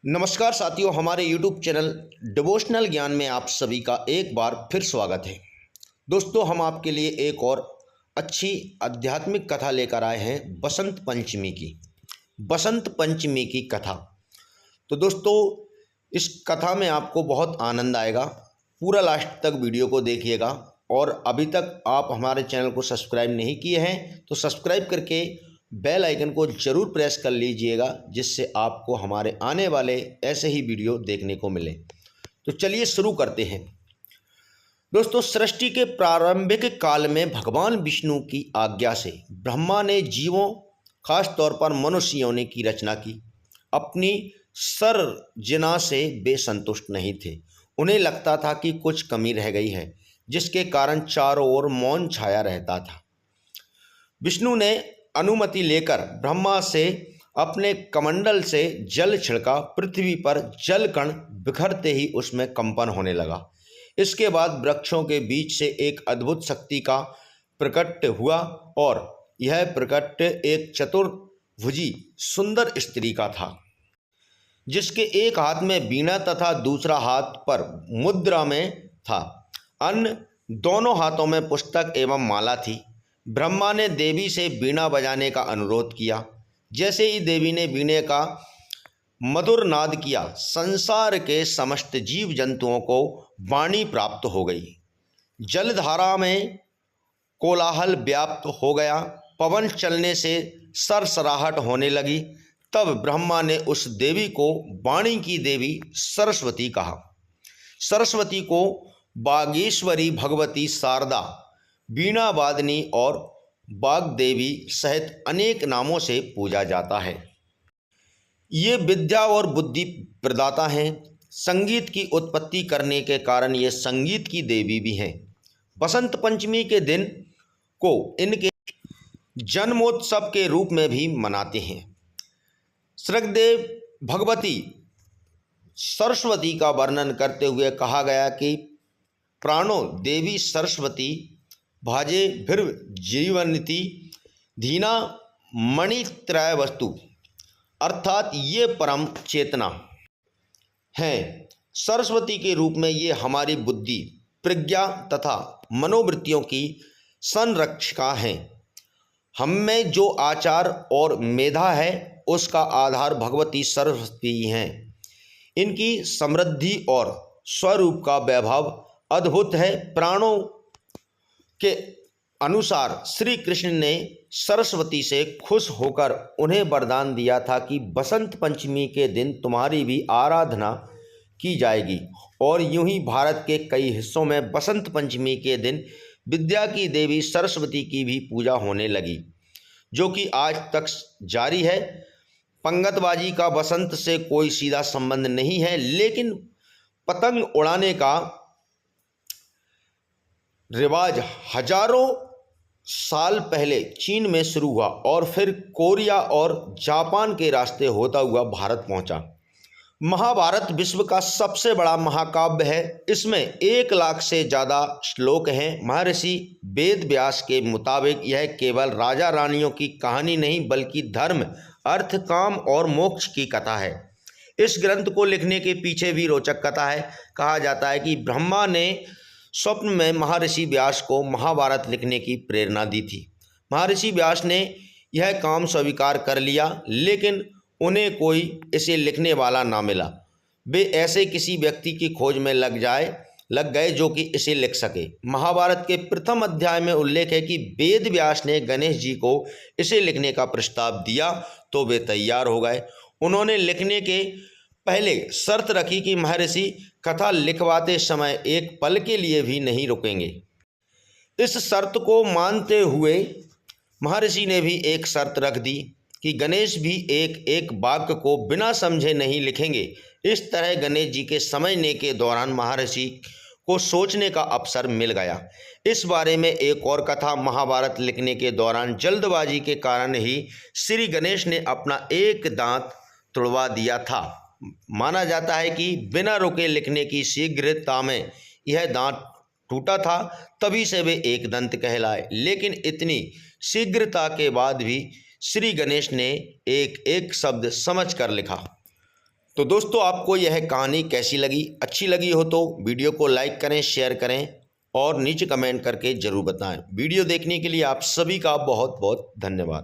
नमस्कार साथियों, हमारे YouTube चैनल डिवोशनल ज्ञान में आप सभी का एक बार फिर स्वागत है। दोस्तों, हम आपके लिए एक और अच्छी आध्यात्मिक कथा लेकर आए हैं बसंत पंचमी की। बसंत पंचमी की कथा। तो दोस्तों, इस कथा में आपको बहुत आनंद आएगा। पूरा लास्ट तक वीडियो को देखिएगा और अभी तक आप हमारे चैनल को सब्सक्राइब नहीं किए हैं तो सब्सक्राइब करके बेल आइकन को जरूर प्रेस कर लीजिएगा, जिससे आपको हमारे आने वाले ऐसे ही वीडियो देखने को मिले। तो चलिए शुरू करते हैं। दोस्तों, सृष्टि के प्रारंभिक काल में भगवान विष्णु की आज्ञा से ब्रह्मा ने जीवों, खास तौर पर मनुष्य योनि की रचना की। अपनी सर्जना से वे संतुष्ट नहीं थे। उन्हें लगता था कि कुछ कमी रह गई है, जिसके कारण चारों ओर मौन छाया रहता था। विष्णु ने अनुमति लेकर ब्रह्मा से अपने कमंडल से जल छिड़का। पृथ्वी पर जल कण बिखरते ही उसमें कंपन होने लगा। इसके बाद वृक्षों के बीच से एक अद्भुत शक्ति का प्रकट हुआ और यह प्रकट एक चतुर्भुजी सुंदर स्त्री का था, जिसके एक हाथ में वीणा तथा दूसरा हाथ पर मुद्रा में था। अन्य दोनों हाथों में पुस्तक एवं माला थी। ब्रह्मा ने देवी से वीणा बजाने का अनुरोध किया। जैसे ही देवी ने वीणे का मधुर नाद किया, संसार के समस्त जीव जंतुओं को वाणी प्राप्त हो गई। जलधारा में कोलाहल व्याप्त हो गया। पवन चलने से सरसराहट होने लगी। तब ब्रह्मा ने उस देवी को वाणी की देवी सरस्वती कहा। सरस्वती को बागेश्वरी, भगवती शारदा, वीणा वादनी और वाग्देवी सहित अनेक नामों से पूजा जाता है। ये विद्या और बुद्धि प्रदाता हैं। संगीत की उत्पत्ति करने के कारण ये संगीत की देवी भी हैं। बसंत पंचमी के दिन को इनके जन्मोत्सव के रूप में भी मनाते हैं। ऋग्वेद भगवती सरस्वती का वर्णन करते हुए कहा गया कि प्राणो देवी सरस्वती भाजे भीर जीवनिति धीना मणित्रय वस्तु, अर्थात ये परम चेतना है। सरस्वती के रूप में ये हमारी बुद्धि, प्रज्ञा तथा मनोवृत्तियों की संरक्षिका हैं। हम में जो आचार और मेधा है, उसका आधार भगवती सरस्वती हैं। इनकी समृद्धि और स्वरूप का वैभव अद्भुत है। प्राणों के अनुसार श्री कृष्ण ने सरस्वती से खुश होकर उन्हें वरदान दिया था कि बसंत पंचमी के दिन तुम्हारी भी आराधना की जाएगी। और यूं ही भारत के कई हिस्सों में बसंत पंचमी के दिन विद्या की देवी सरस्वती की भी पूजा होने लगी, जो कि आज तक जारी है। पंगतबाजी का बसंत से कोई सीधा संबंध नहीं है, लेकिन पतंग उड़ाने का रिवाज हजारों साल पहले चीन में शुरू हुआ और फिर कोरिया और जापान के रास्ते होता हुआ भारत पहुंचा। महाभारत विश्व का सबसे बड़ा महाकाव्य है। इसमें 1 लाख से ज़्यादा श्लोक हैं। महर्षि वेद व्यास के मुताबिक यह केवल राजा रानियों की कहानी नहीं, बल्कि धर्म, अर्थ, काम और मोक्ष की कथा है। इस ग्रंथ को लिखने के पीछे भी रोचक कथा है। कहा जाता है कि ब्रह्मा ने स्वप्न में महर्षि व्यास को महाभारत लिखने की प्रेरणा दी थी। महर्षि व्यास ने यह काम स्वीकार कर लिया, लेकिन उन्हें कोई इसे लिखने वाला ना मिला। वे ऐसे किसी व्यक्ति की खोज में लग गए जो कि इसे लिख सके। महाभारत के प्रथम अध्याय में उल्लेख है कि वेद व्यास ने गणेश जी को इसे लिखने का प्रस्ताव दिया तो वे तैयार हो गए। उन्होंने लिखने के पहले शर्त रखी कि महर्षि कथा लिखवाते समय एक पल के लिए भी नहीं रुकेंगे। इस शर्त को मानते हुए महर्षि ने भी एक शर्त रख दी कि गणेश भी एक एक वाक्य को बिना समझे नहीं लिखेंगे। इस तरह गणेश जी के समझने के दौरान महर्षि को सोचने का अवसर मिल गया। इस बारे में एक और कथा, महाभारत लिखने के दौरान जल्दबाजी के कारण ही श्री गणेश ने अपना एक दांत तुड़वा दिया था। माना जाता है कि बिना रुके लिखने की शीघ्रता में यह दांत टूटा था, तभी से वे एक दंत कहलाए। लेकिन इतनी शीघ्रता के बाद भी श्री गणेश ने एक एक शब्द समझ कर लिखा। तो दोस्तों आपको यह कहानी कैसी लगी, अच्छी लगी हो तो वीडियो को लाइक करें, शेयर करें और नीचे कमेंट करके ज़रूर बताएं। वीडियो देखने के लिए आप सभी का बहुत बहुत धन्यवाद।